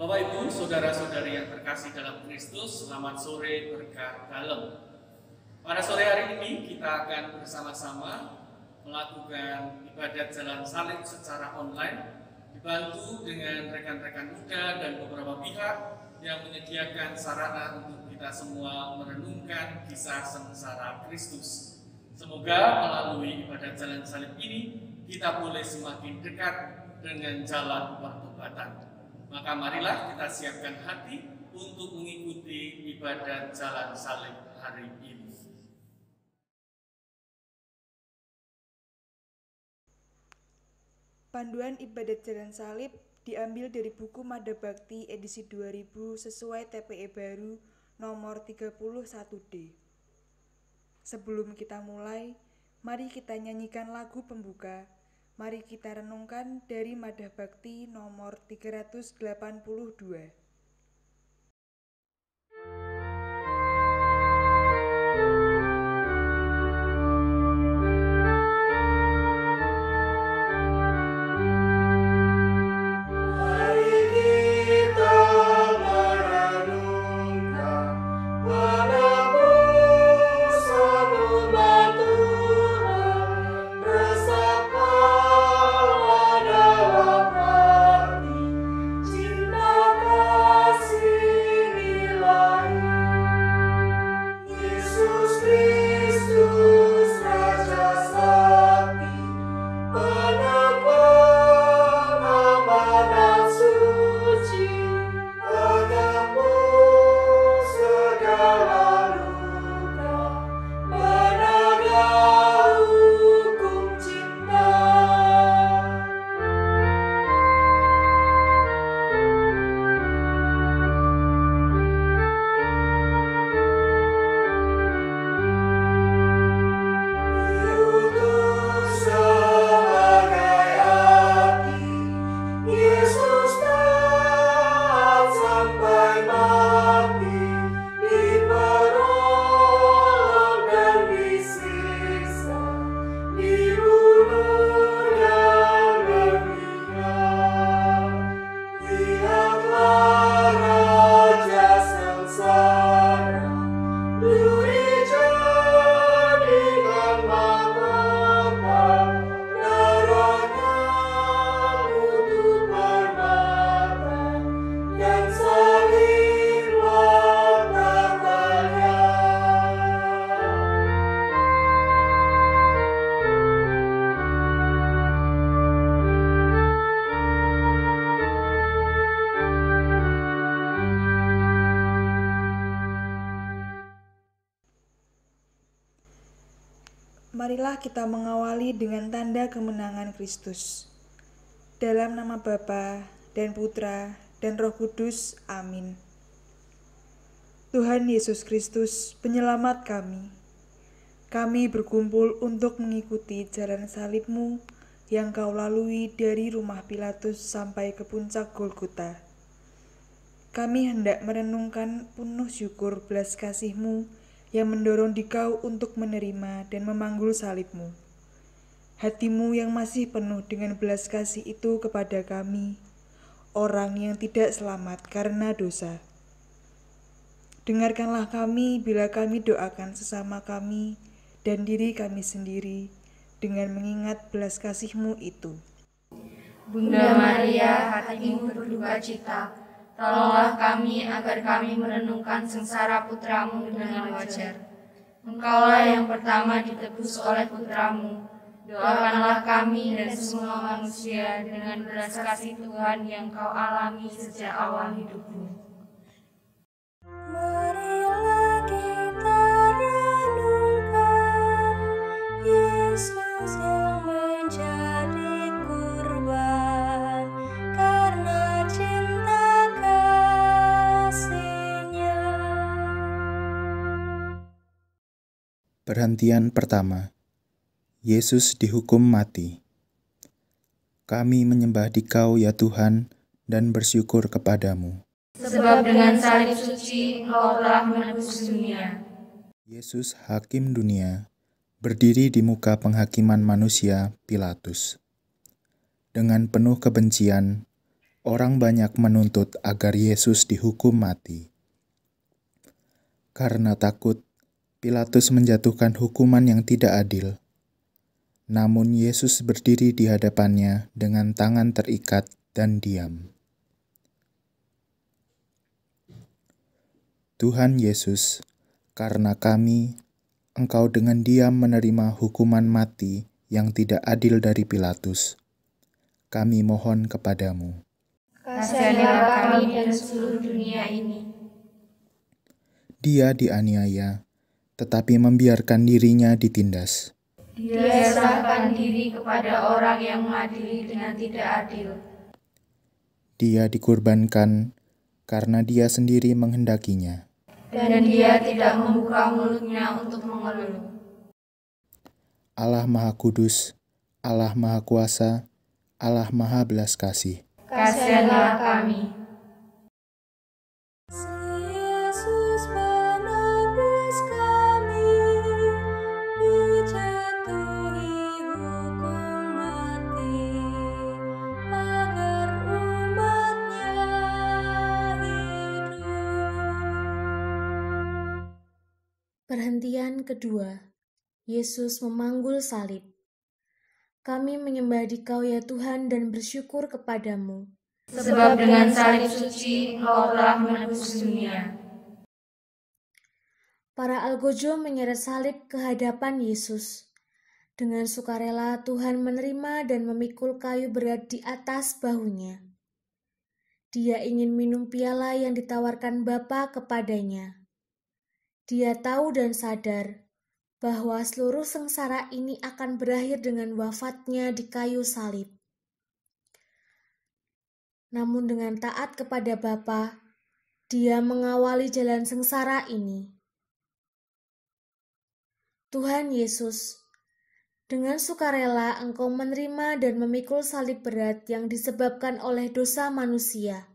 Bapak Ibu, saudara-saudari yang terkasih dalam Kristus, selamat sore berkah dalam. Pada sore hari ini kita akan bersama-sama melakukan ibadat jalan salib secara online, dibantu dengan rekan-rekan muda dan beberapa pihak yang menyediakan sarana untuk kita semua merenungkan kisah sengsara Kristus. Semoga melalui ibadat jalan salib ini kita boleh semakin dekat dengan jalan pertobatan. Maka marilah kita siapkan hati untuk mengikuti ibadat jalan salib hari ini. Panduan ibadat jalan salib diambil dari buku Mada Bakti edisi 2000 sesuai TPE baru nomor 31D. Sebelum kita mulai, mari kita nyanyikan lagu pembuka. Mari kita renungkan dari Mada Bakti nomor 382. Marilah kita mengawali dengan tanda kemenangan Kristus. Dalam nama Bapa dan Putra dan Roh Kudus. Amin. Tuhan Yesus Kristus, penyelamat kami. Kami berkumpul untuk mengikuti jalan salib-Mu yang Kau lalui dari rumah Pilatus sampai ke puncak Golgota. Kami hendak merenungkan penuh syukur belas kasih-Mu yang mendorong Dikau untuk menerima dan memanggul salib-Mu. Hati-Mu yang masih penuh dengan belas kasih itu kepada kami, orang yang tidak selamat karena dosa. Dengarkanlah kami bila kami doakan sesama kami dan diri kami sendiri dengan mengingat belas kasih-Mu itu. Bunda Maria, hatimu berduka cita. Tolonglah kami agar kami merenungkan sengsara putramu dengan wajar. Engkaulah yang pertama ditebus oleh putramu. Doakanlah kami dan semua manusia dengan belas kasih Tuhan yang kau alami sejak awal hidupmu. Marilah kita renungkan Yesus yang menjadi kurban karena cinta kasih-Nya. Perhentian pertama. Yesus dihukum mati. Kami menyembah Dikau ya Tuhan dan bersyukur kepadamu. Sebab dengan salib suci Engkau telah menebus dunia. Yesus Hakim dunia, berdiri di muka penghakiman manusia Pilatus. Dengan penuh kebencian, orang banyak menuntut agar Yesus dihukum mati. Karena takut, Pilatus menjatuhkan hukuman yang tidak adil. Namun Yesus berdiri di hadapannya dengan tangan terikat dan diam. Tuhan Yesus, karena kami, Engkau dengan diam menerima hukuman mati yang tidak adil dari Pilatus. Kami mohon kepadamu. Kasihanilah kami dan seluruh dunia ini. Dia dianiaya, tetapi membiarkan dirinya ditindas. Dia serahkan diri kepada orang yang mengadili dengan tidak adil. Dia dikurbankan karena dia sendiri menghendakinya. Dan dia tidak membuka mulutnya untuk mengeluh. Allah Maha Kudus, Allah Maha Kuasa, Allah Maha Belas Kasih. Kasihanilah kami. Yesus penebus kami, dijatuhi hukum mati, agar umat-Nya hidup. Perhentian kedua, Yesus memanggul salib. Kami menyembah Dikau ya Tuhan dan bersyukur kepadamu. Sebab dengan salib suci Engkau telah menebus dunia. Para algojo menyeret salib ke hadapan Yesus. Dengan sukarela Tuhan menerima dan memikul kayu berat di atas bahunya. Dia ingin minum piala yang ditawarkan Bapa kepadanya. Dia tahu dan sadar bahwa seluruh sengsara ini akan berakhir dengan wafatnya di kayu salib. Namun dengan taat kepada Bapa, dia mengawali jalan sengsara ini. Tuhan Yesus, dengan sukarela Engkau menerima dan memikul salib berat yang disebabkan oleh dosa manusia.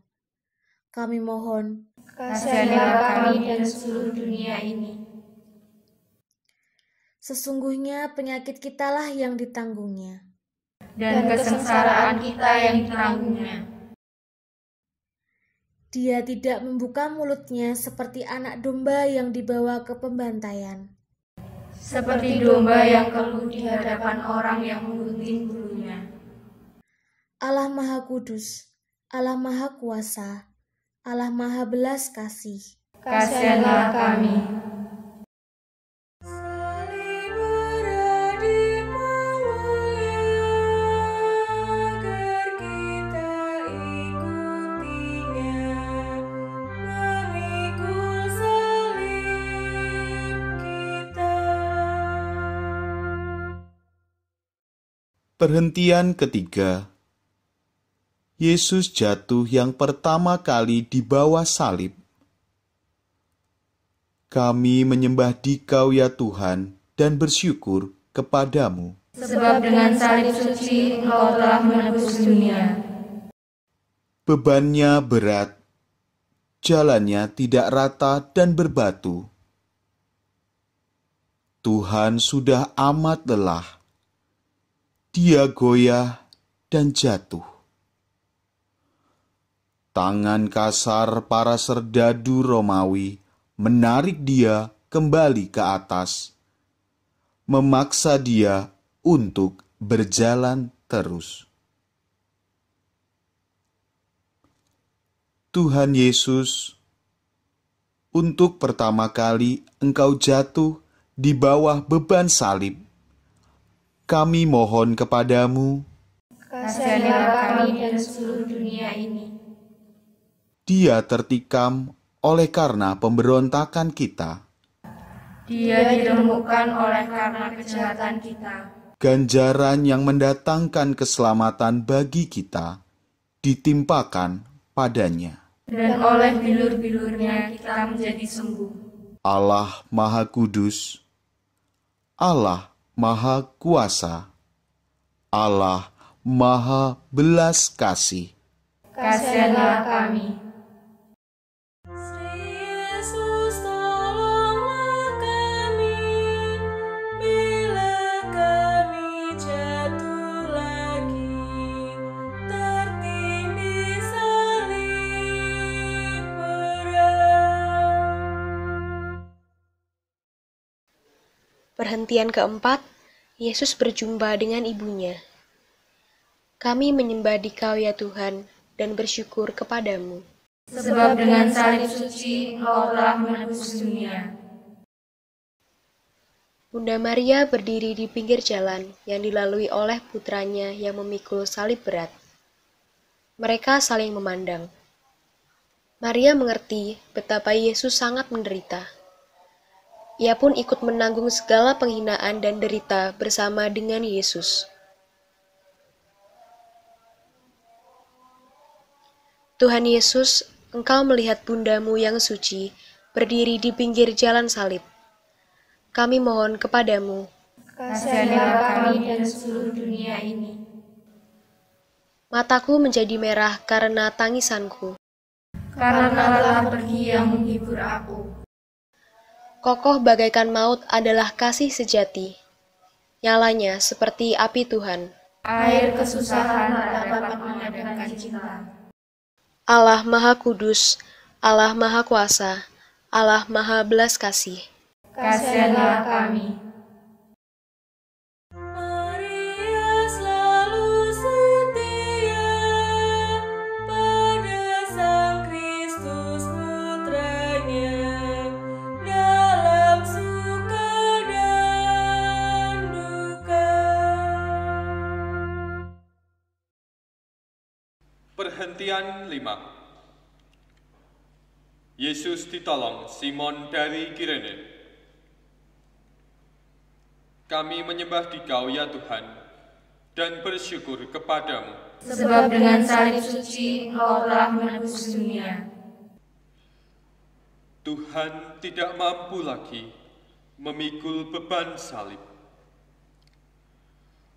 Kami mohon, Kasihanilah kami dan seluruh dunia ini. sesungguhnya penyakit kitalah yang ditanggungnya. Dan kesengsaraan kita yang ditanggungnya. Dia tidak membuka mulutnya seperti anak domba yang dibawa ke pembantaian. Seperti domba yang keluh di hadapan orang yang menggunting bulunya. Allah Maha Kudus, Allah Maha Kuasa, Allah Maha Belas Kasih. Kasihanilah kami. Salib berat dipanggulnya, agar kita ikutinya, memikul salib kita. Perhentian ketiga, Yesus jatuh yang pertama kali di bawah salib. Kami menyembah Dikau ya Tuhan dan bersyukur kepadamu. Sebab dengan salib suci Engkau telah menebus dunia. Bebannya berat, jalannya tidak rata dan berbatu. Tuhan sudah amat lelah. Dia goyah dan jatuh. Tangan kasar para serdadu Romawi menarik dia kembali ke atas, memaksa dia untuk berjalan terus. Tuhan Yesus, untuk pertama kali Engkau jatuh di bawah beban salib. Kami mohon kepadamu, Kasihanilah kami dan seluruh dunia ini. Dia tertikam oleh karena pemberontakan kita. Dia diremukkan oleh karena kejahatan kita. Ganjaran yang mendatangkan keselamatan bagi kita ditimpakan padanya. Dan oleh bilur-bilurnya kita menjadi sembuh. Allah Maha Kudus, Allah Maha Kuasa, Allah Maha Belas Kasih. Kasihanilah kami. Yesus, tolonglah kami, bila kami jatuh lagi, tertindih Perhentian keempat, Yesus berjumpa dengan ibunya. Kami menyembah Dikau ya Tuhan, dan bersyukur kepadamu. Sebab dengan salib suci Engkau telah menebus dunia. Bunda Maria berdiri di pinggir jalan yang dilalui oleh putranya yang memikul salib berat. Mereka saling memandang. Maria mengerti betapa Yesus sangat menderita. Ia pun ikut menanggung segala penghinaan dan derita bersama dengan Yesus. Tuhan Yesus, Engkau melihat bundamu yang suci berdiri di pinggir jalan salib. Kami mohon kepadamu, Kasihanilah kami dan seluruh dunia ini. mataku menjadi merah karena tangisanku. Karena telah pergi yang menghibur aku. Kokoh bagaikan maut adalah kasih sejati. Nyalanya seperti api Tuhan. Air kesusahan tak dapat memadamkan cinta. Allah Maha Kudus, Allah Maha Kuasa, Allah Maha Belas Kasih. Kasihanilah kami. Maria selalu setia pada Sang Kristus putranya dalam suka dan duka. Perhentian 5. Yesus ditolong Simon dari Kirene. Kami menyembah Dikau ya Tuhan, dan bersyukur kepadamu. Sebab dengan salib suci Engkau telah menebus dunia. Tuhan tidak mampu lagi memikul beban salib.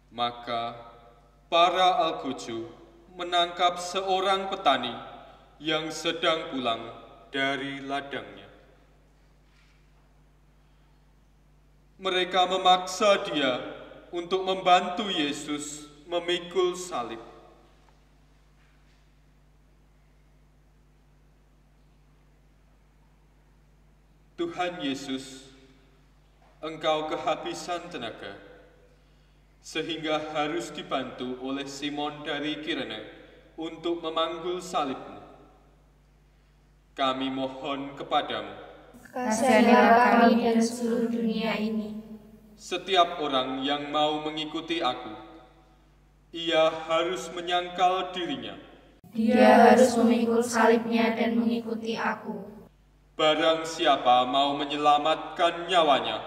Maka para algojo menangkap seorang petani yang sedang pulang dari ladangnya. Mereka memaksa dia untuk membantu Yesus memikul salib. Tuhan Yesus, Engkau kehabisan tenaga, sehingga harus dibantu oleh Simon dari Kirene untuk memanggul salib-Mu. Kami mohon kepadamu, Kasihanilah kami dan seluruh dunia ini. setiap orang yang mau mengikuti aku, ia harus menyangkal dirinya. Dia harus memikul salibnya dan mengikuti aku. Barang siapa mau menyelamatkan nyawanya,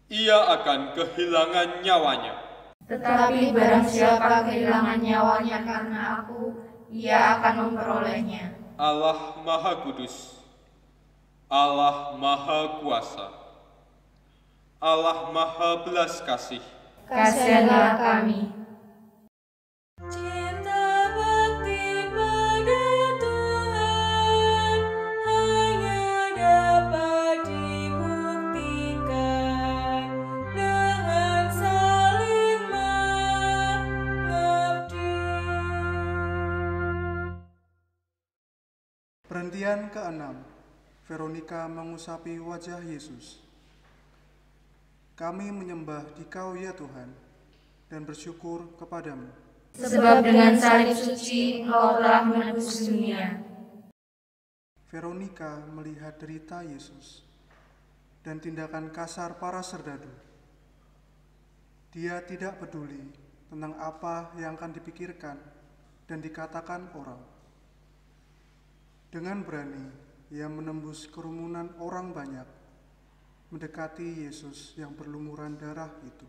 ia akan kehilangan nyawanya. Tetapi barang siapa kehilangan nyawanya karena aku, ia akan memperolehnya. Allah Maha Kudus, Allah Maha Kuasa, Allah Maha Belas Kasih, Kasihanilah kami. Cinta bakti pada Tuhan hanya dapat dibuktikan dengan saling mengabdi. Perhentian ke-6. Veronika mengusapi wajah Yesus. Kami menyembah Dikau ya Tuhan, dan bersyukur kepadamu. Sebab dengan salib suci Engkau telah menebus dunia. Veronika melihat derita Yesus dan tindakan kasar para serdadu. Dia tidak peduli tentang apa yang akan dipikirkan dan dikatakan orang. Dengan berani, ia menembus kerumunan orang banyak, mendekati Yesus yang berlumuran darah itu.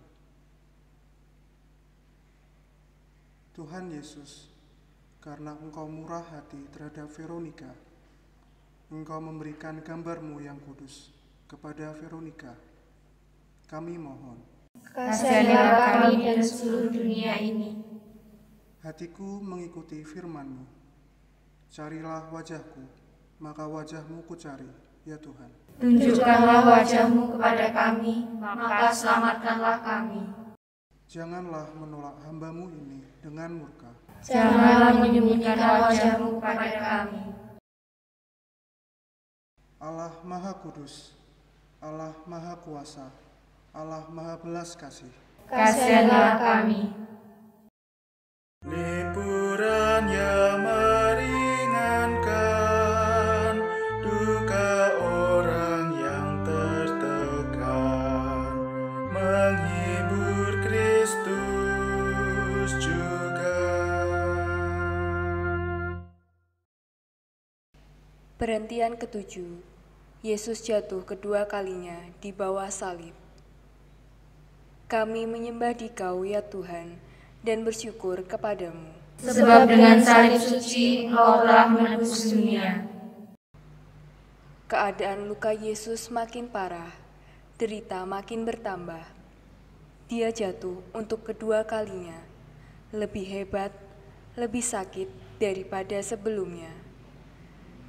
Tuhan Yesus, karena Engkau murah hati terhadap Veronika, Engkau memberikan gambar-Mu yang kudus kepada Veronika. Kami mohon, Kasihanilah kami dan seluruh dunia ini. hatiku mengikuti firman-Mu. Carilah wajahku, maka wajah-Mu kucari, ya Tuhan. Tunjukkanlah wajah-Mu kepada kami, maka selamatkanlah kami. Janganlah menolak hamba-Mu ini dengan murka. Janganlah menyembunyikan wajah-Mu kepada kami. Allah Maha Kudus, Allah Maha Kuasa, Allah Maha Belas Kasih, kasihanlah kami. Liburan yang meringankan duka orang yang tertekan, menghibur Kristus juga. Perhentian ketujuh, Yesus jatuh kedua kalinya di bawah salib. Kami menyembah Dikau ya Tuhan, dan bersyukur kepadamu. Sebab dengan salib suci Engkau telah menebus dunia. Keadaan luka Yesus makin parah, derita makin bertambah. Dia jatuh untuk kedua kalinya, lebih hebat, lebih sakit daripada sebelumnya.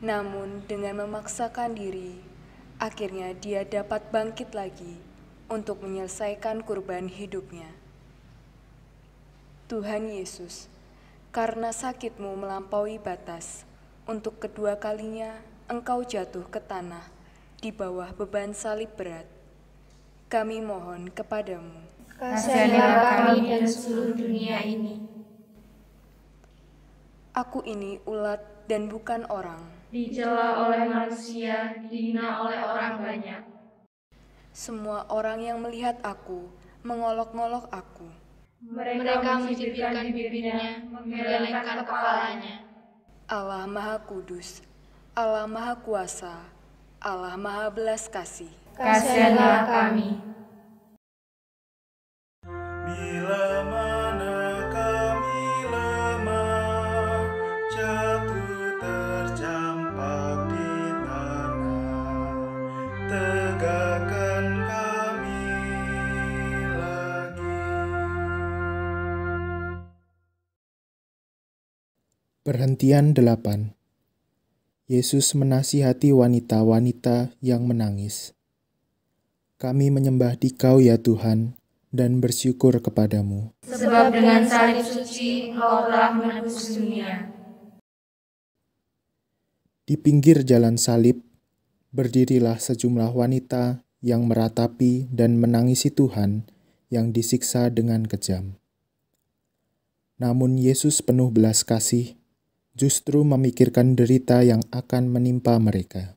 Namun dengan memaksakan diri, akhirnya dia dapat bangkit lagi untuk menyelesaikan kurban hidupnya. Tuhan Yesus, karena sakit-Mu melampaui batas, untuk kedua kalinya Engkau jatuh ke tanah di bawah beban salib berat. Kami mohon kepadamu, kasihanlah kami dan seluruh dunia ini. Aku ini ulat dan bukan orang, Dicela oleh manusia, dihina oleh orang banyak. semua orang yang melihat aku mengolok-ngolok aku. Mereka mencibirkan bibirnya, menggelengkan kepalanya. Allah Maha Kudus, Allah Maha Kuasa, Allah Maha Belas Kasih, kasihanlah kami. Bila mana kami lemah, jatuh terjampak di tanah, tegakkan kami lagi. Perhentian 8. Yesus menasihati wanita-wanita yang menangis. Kami menyembah Dikau ya Tuhan, dan bersyukur kepadamu. Sebab dengan salib suci Engkau telah menebus dunia. Di pinggir jalan salib, berdirilah sejumlah wanita yang meratapi dan menangisi Tuhan yang disiksa dengan kejam. Namun Yesus penuh belas kasih, justru memikirkan derita yang akan menimpa mereka.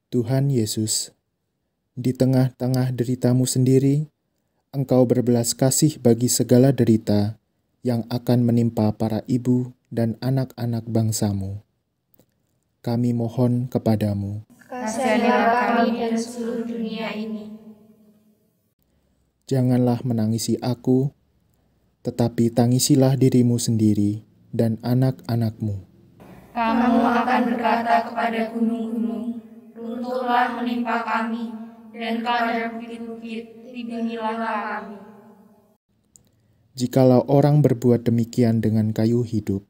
Tuhan Yesus, di tengah-tengah deritamu sendiri, Engkau berbelas kasih bagi segala derita yang akan menimpa para ibu dan anak-anak bangsamu. Kami mohon kepadamu, kasihanlah kami dan seluruh dunia ini. janganlah menangisi aku, tetapi tangisilah dirimu sendiri dan anak-anakmu. Kamu akan berkata kepada gunung-gunung, runtuhlah menimpa kami, dan kepada bukit-bukit, tibunilah kami. Jikalau orang berbuat demikian dengan kayu hidup,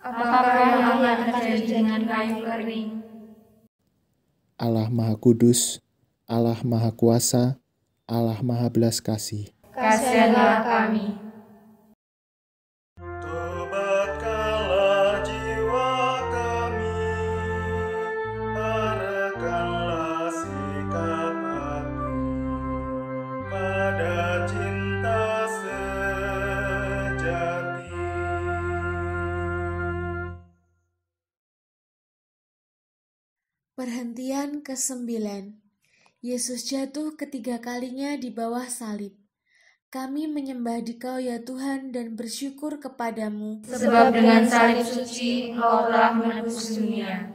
Apakah yang akan terjadi dengan kayu kering? Allah Maha Kudus, Allah Maha Kuasa, Allah Maha Belas Kasih, Kasihanlah kami. Tobatkanlah jiwa kami, arahkanlah sikap hati pada cinta sejati. Perhentian ke-9. Yesus jatuh ketiga kalinya di bawah salib. Kami menyembah Dikau ya Tuhan dan bersyukur kepadamu. Sebab dengan salib suci Engkau telah menebus dunia.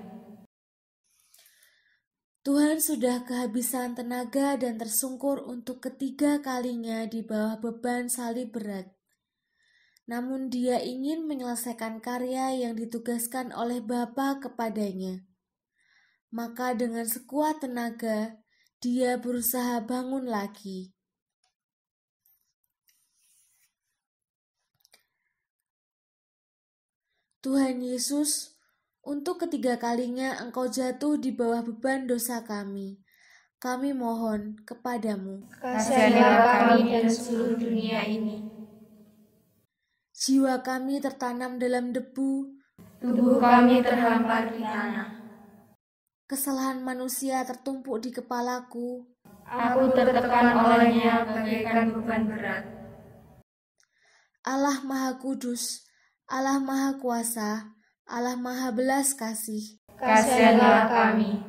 Tuhan sudah kehabisan tenaga dan tersungkur untuk ketiga kalinya di bawah beban salib berat. Namun Dia ingin menyelesaikan karya yang ditugaskan oleh Bapa kepadanya. Maka dengan sekuat tenaga, Dia berusaha bangun lagi. Tuhan Yesus, untuk ketiga kalinya Engkau jatuh di bawah beban dosa kami. Kami mohon kepadamu. Kasihanlah kami dan seluruh dunia ini. Jiwa kami tertanam dalam debu, Tubuh kami terhampar di tanah. kesalahan manusia tertumpuk di kepalaku. Aku tertekan olehnya bagaikan beban berat. Allah Maha Kudus, Allah Maha Kuasa, Allah Maha Belas Kasih, Kasihanlah kami.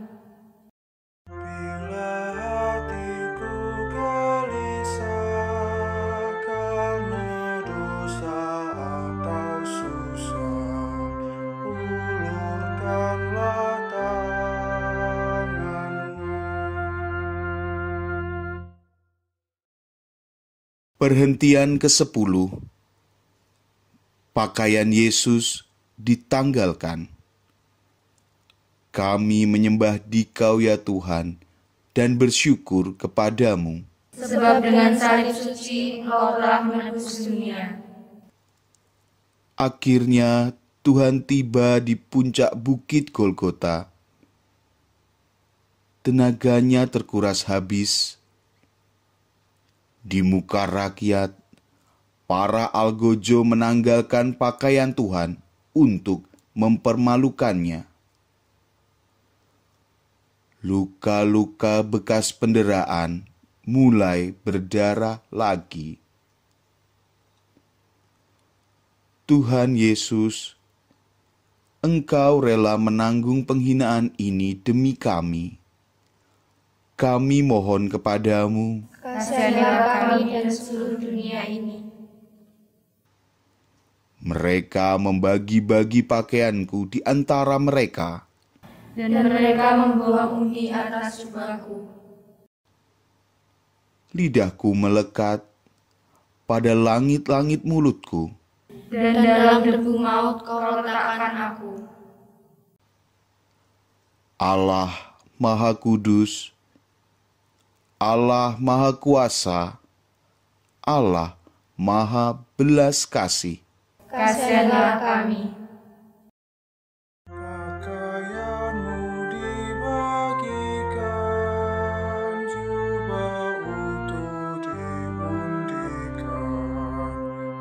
Bila hatiku gelisah karena dosa atau susah, ulurkanlah tanganmu. Perhentian ke-10. Pakaian Yesus ditanggalkan. Kami menyembah Dikau ya Tuhan dan bersyukur kepadamu. Sebab dengan salib suci Engkau telah menebus dunia. Akhirnya Tuhan tiba di puncak bukit Golgota. Tenaganya terkuras habis. Di muka rakyat, para algojo menanggalkan pakaian Tuhan untuk mempermalukannya. Luka-luka bekas penderaan mulai berdarah lagi. Tuhan Yesus, Engkau rela menanggung penghinaan ini demi kami. Kami mohon kepadamu, Kasihanlah kami dan seluruh dunia ini. Mereka membagi-bagi pakaianku di antara mereka. Dan mereka membawa undi atas jubahku. Lidahku melekat pada langit-langit mulutku. Dan dalam debu maut Kau letakkan aku. Allah Maha Kudus, Allah Maha Kuasa, Allah Maha Belas Kasih. Kasihanlah kami. Pakaianmu dibagikan, jubah utuh dimundikan,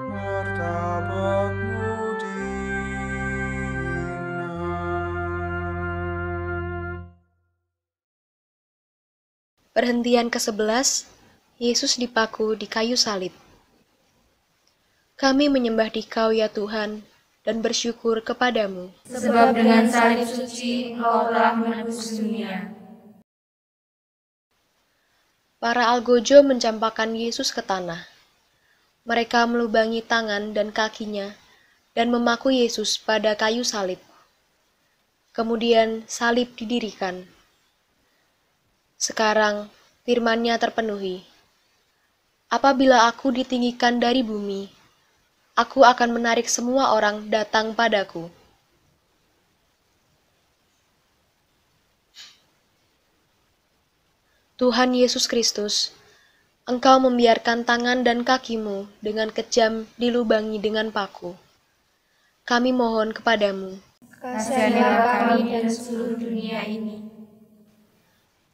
martabatmu dihina. Perhentian ke-11, Yesus dipaku di kayu salib. Kami menyembah Dikau ya Tuhan dan bersyukur kepadamu. Sebab dengan salib suci Engkau telah menebus dunia. Para algojo mencampakkan Yesus ke tanah. Mereka melubangi tangan dan kakinya dan memaku Yesus pada kayu salib. Kemudian salib didirikan. Sekarang firman-Nya terpenuhi. Apabila aku ditinggikan dari bumi, aku akan menarik semua orang datang padaku. Tuhan Yesus Kristus, Engkau membiarkan tangan dan kakimu dengan kejam dilubangi dengan paku. Kami mohon kepadamu, Kasihanlah kami dan seluruh dunia ini.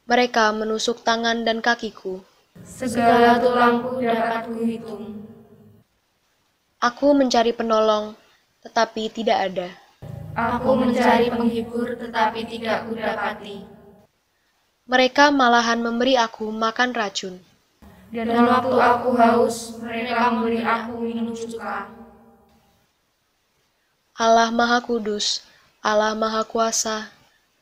mereka menusuk tangan dan kakiku. Segala tulangku dapat kuhitung. Aku mencari penolong, tetapi tidak ada. Aku mencari penghibur, tetapi tidak kudapati. Mereka malahan memberi aku makan racun. Dan waktu aku haus, mereka memberi aku minum cuka. Allah Maha Kudus, Allah Maha Kuasa,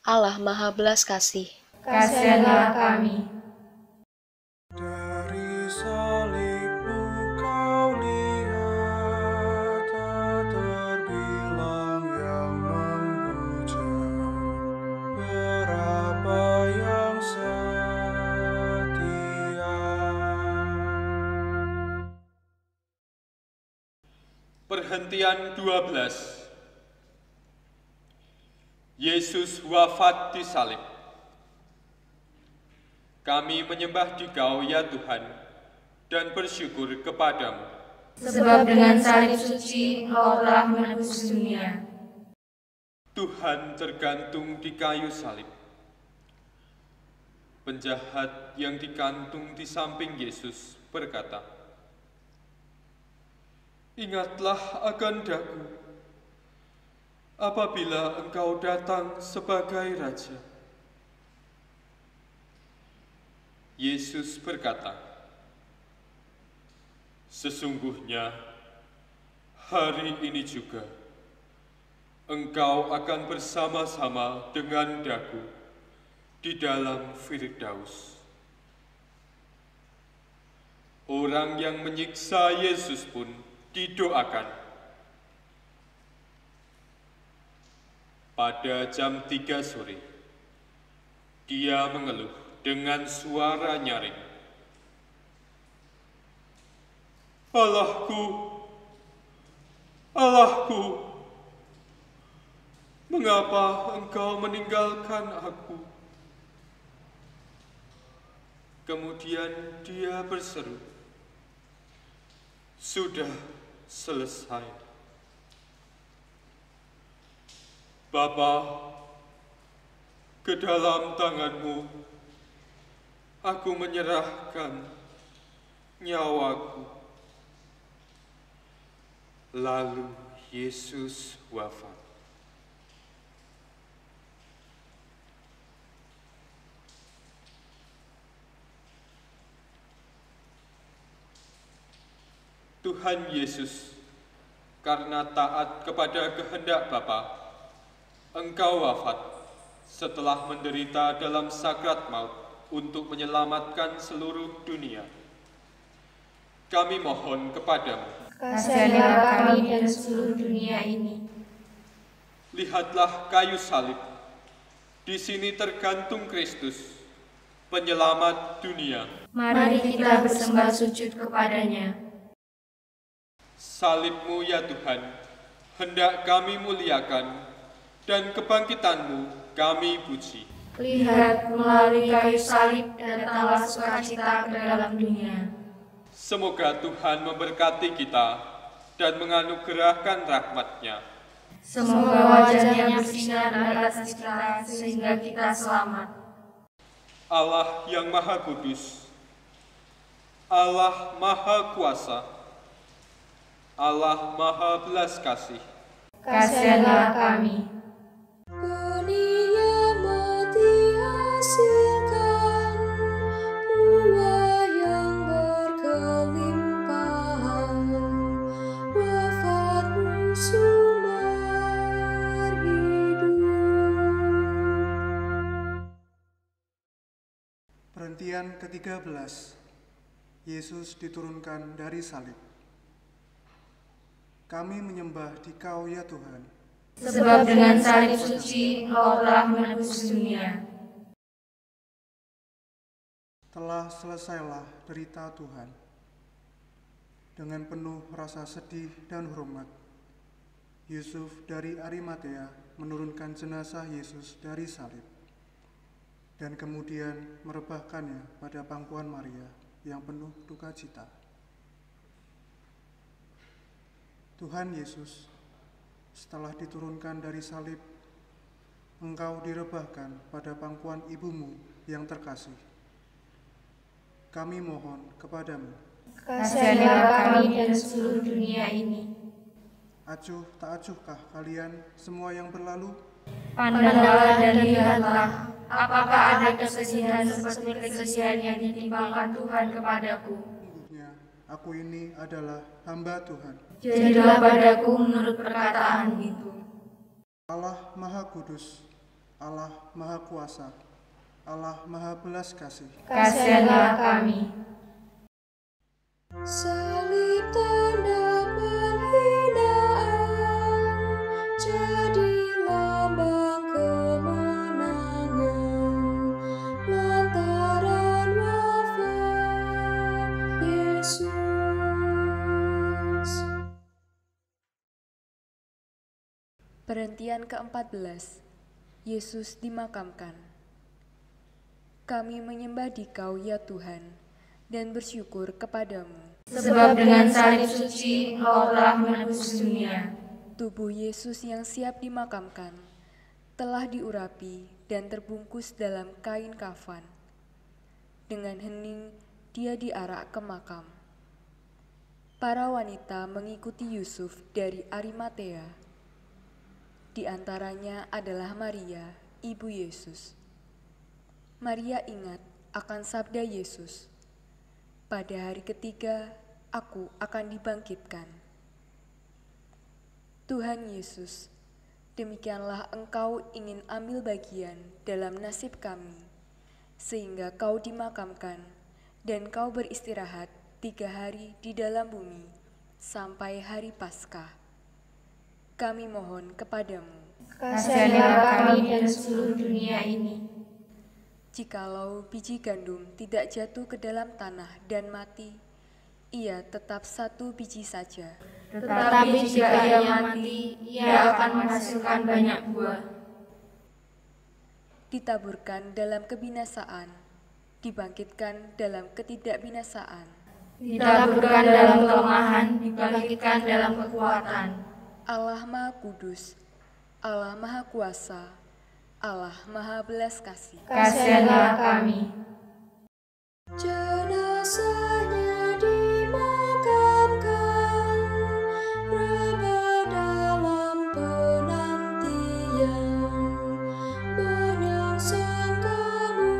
Allah Maha Belas Kasih. Kasihanlah kami. Dari salibmu kau lihat, tak terbilang yang menghujat, berapa yang setia. Perhentian 12. Yesus wafat di salib. Kami menyembah Dikau ya Tuhan dan bersyukur kepadamu. Sebab dengan salib suci Engkau telah menebus dunia. Tuhan tergantung di kayu salib. Penjahat yang digantung di samping Yesus berkata, "Ingatlah akan daku, apabila Engkau datang sebagai Raja." Yesus berkata, "Sesungguhnya hari ini juga engkau akan bersama-sama dengan daku di dalam Firdaus." Orang yang menyiksa Yesus pun didoakan. Pada jam 3 sore, dia mengeluh dengan suara nyaring, "Allahku, Allahku, mengapa engkau meninggalkan aku?" Kemudian dia berseru, "Sudah selesai." Bapa, ke dalam tangan-Mu aku menyerahkan nyawaku. Lalu Yesus wafat. Tuhan Yesus, karena taat kepada kehendak Bapa, Engkau wafat setelah menderita dalam sakrat maut untuk menyelamatkan seluruh dunia. Kami mohon kepadamu, kasianilah kami dan seluruh dunia ini. Lihatlah kayu salib. Di sini tergantung Kristus, penyelamat dunia. Mari kita bersembah sujud kepadanya. Salib-Mu ya Tuhan, hendak kami muliakan, dan kebangkitan-Mu kami puji. Lihat, melalui kayu salib datanglah sukacita ke dalam dunia. Semoga Tuhan memberkati kita dan menganugerahkan rahmat-Nya. Semoga wajah-Nya bersinar di atas kita sehingga kita selamat. Allah yang Maha Kudus, Allah Maha Kuasa, Allah Maha Belas Kasih, kasianilah kami. Dunia mati hasilkan buah yang berkelimpahan, wafat-Mu sumber hidup. Perhentian ke-13. Yesus diturunkan dari salib. Kami menyembah Dikau ya Tuhan. Sebab dengan salib suci Engkau telah menebus dunia. Telah selesailah derita Tuhan. Dengan penuh rasa sedih dan hormat, Yusuf dari Arimatea menurunkan jenazah Yesus dari salib dan kemudian merebahkannya pada pangkuan Maria yang penuh duka cita. Tuhan Yesus, setelah diturunkan dari salib, Engkau direbahkan pada pangkuan ibumu yang terkasih. Kami mohon kepadamu, kasianilah kami dan seluruh dunia ini. Acuh tak acuhkah kalian semua yang berlalu? Pandanglah dan lihatlah, apakah ada kesedihan seperti kesedihan yang ditimpakan Tuhan kepadaku. Sungguhnya, aku ini adalah hamba Tuhan. Jadilah padaku menurut perkataan itu. Allah Maha Kudus, Allah Maha Kuasa, Allah Maha Belas Kasih, kasianilah kami. Salib tanda penghinaan, jadi lambang kemenangan, lantaran wafat Yesus. Perhentian ke-14. Yesus dimakamkan. Kami menyembah Dikau ya Tuhan, dan bersyukur kepadamu. Sebab dengan salib suci Engkau telah menebus dunia. Tubuh Yesus yang siap dimakamkan telah diurapi dan terbungkus dalam kain kafan. Dengan hening dia diarak ke makam. Para wanita mengikuti Yusuf dari Arimatea. Di antaranya adalah Maria, ibu Yesus. Maria ingat akan sabda Yesus, "Pada hari ketiga, aku akan dibangkitkan." Tuhan Yesus, demikianlah Engkau ingin ambil bagian dalam nasib kami, sehingga Kau dimakamkan dan Kau beristirahat 3 hari di dalam bumi sampai hari Paskah. Kami mohon kepadamu, Kasihanilah kami dan seluruh dunia ini. jikalau biji gandum tidak jatuh ke dalam tanah dan mati, ia tetap 1 biji saja. Tetapi jika ia mati, ia akan menghasilkan banyak buah. Ditaburkan dalam kebinasaan, dibangkitkan dalam ketidakbinasaan. Ditaburkan dalam kelemahan, dibangkitkan dalam kekuatan. Allah Maha Kudus, Allah Maha Kuasa, Allah Maha Belas Kasih. Kasihanilah kami. Jenazahnya dimakamkan, raba dalam penantian, menyongsong kemuliaan.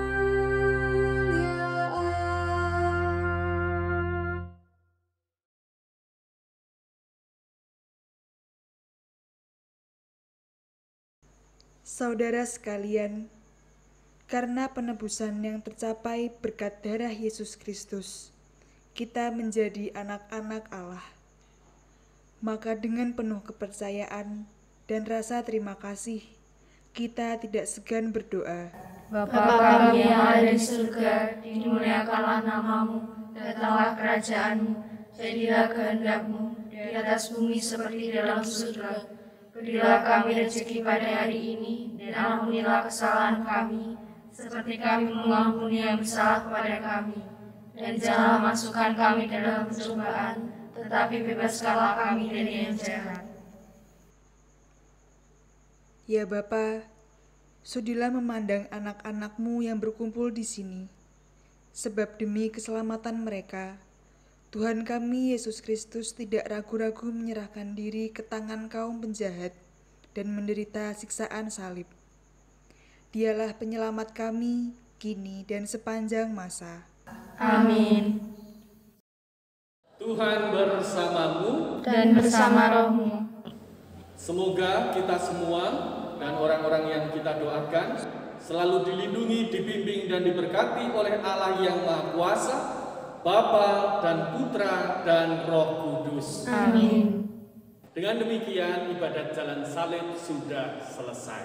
Saudara sekalian, karena penebusan yang tercapai berkat darah Yesus Kristus, kita menjadi anak-anak Allah. Maka dengan penuh kepercayaan dan rasa terima kasih, kita tidak segan berdoa. Bapa kami yang ada di surga, dimuliakanlah namamu, datanglah kerajaanmu, jadilah kehendak-Mu di atas bumi seperti di dalam surga. Berilah kami rezeki pada hari ini, dan ampunilah kesalahan kami, seperti kami mengampuni yang bersalah kepada kami. Dan janganlah masukkan kami ke dalam pencobaan, tetapi bebaskanlah kami dari yang jahat. Ya Bapa, sudilah memandang anak-anak-Mu yang berkumpul di sini, sebab demi keselamatan mereka, Tuhan kami Yesus Kristus tidak ragu-ragu menyerahkan diri ke tangan kaum penjahat dan menderita siksaan salib. Dialah penyelamat kami, kini dan sepanjang masa. Amin. Tuhan bersamamu Dan bersama rohmu. Semoga kita semua dan orang-orang yang kita doakan selalu dilindungi, dibimbing, dan diberkati oleh Allah yang Maha Kuasa, Bapa dan Putra dan Roh Kudus. Amin. Dengan demikian, ibadat jalan salib sudah selesai.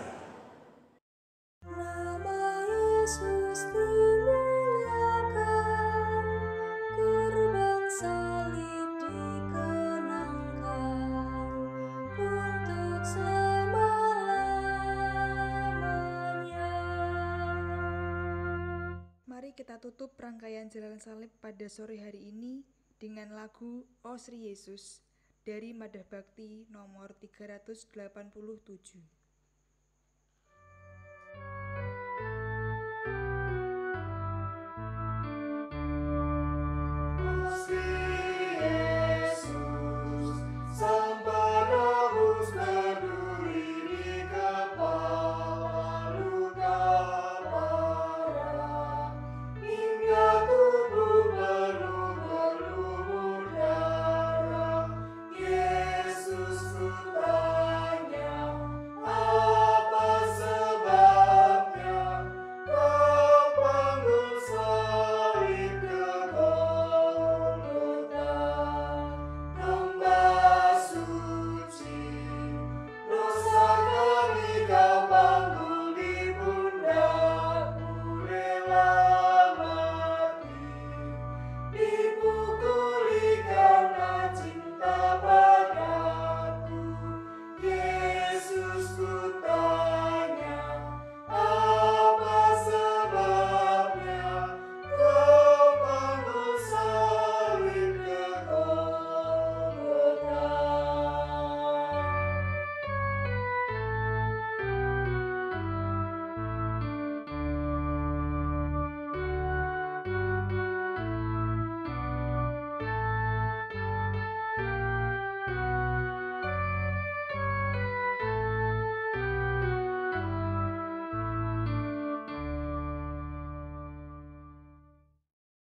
Nama Yesus dimuliakan, kurban salib dikenangkan untuk selama-lamanya. Mari kita tutup rangkaian jalan salib pada sore hari ini dengan lagu O Sri Yesus dari Madah Bakti nomor 387.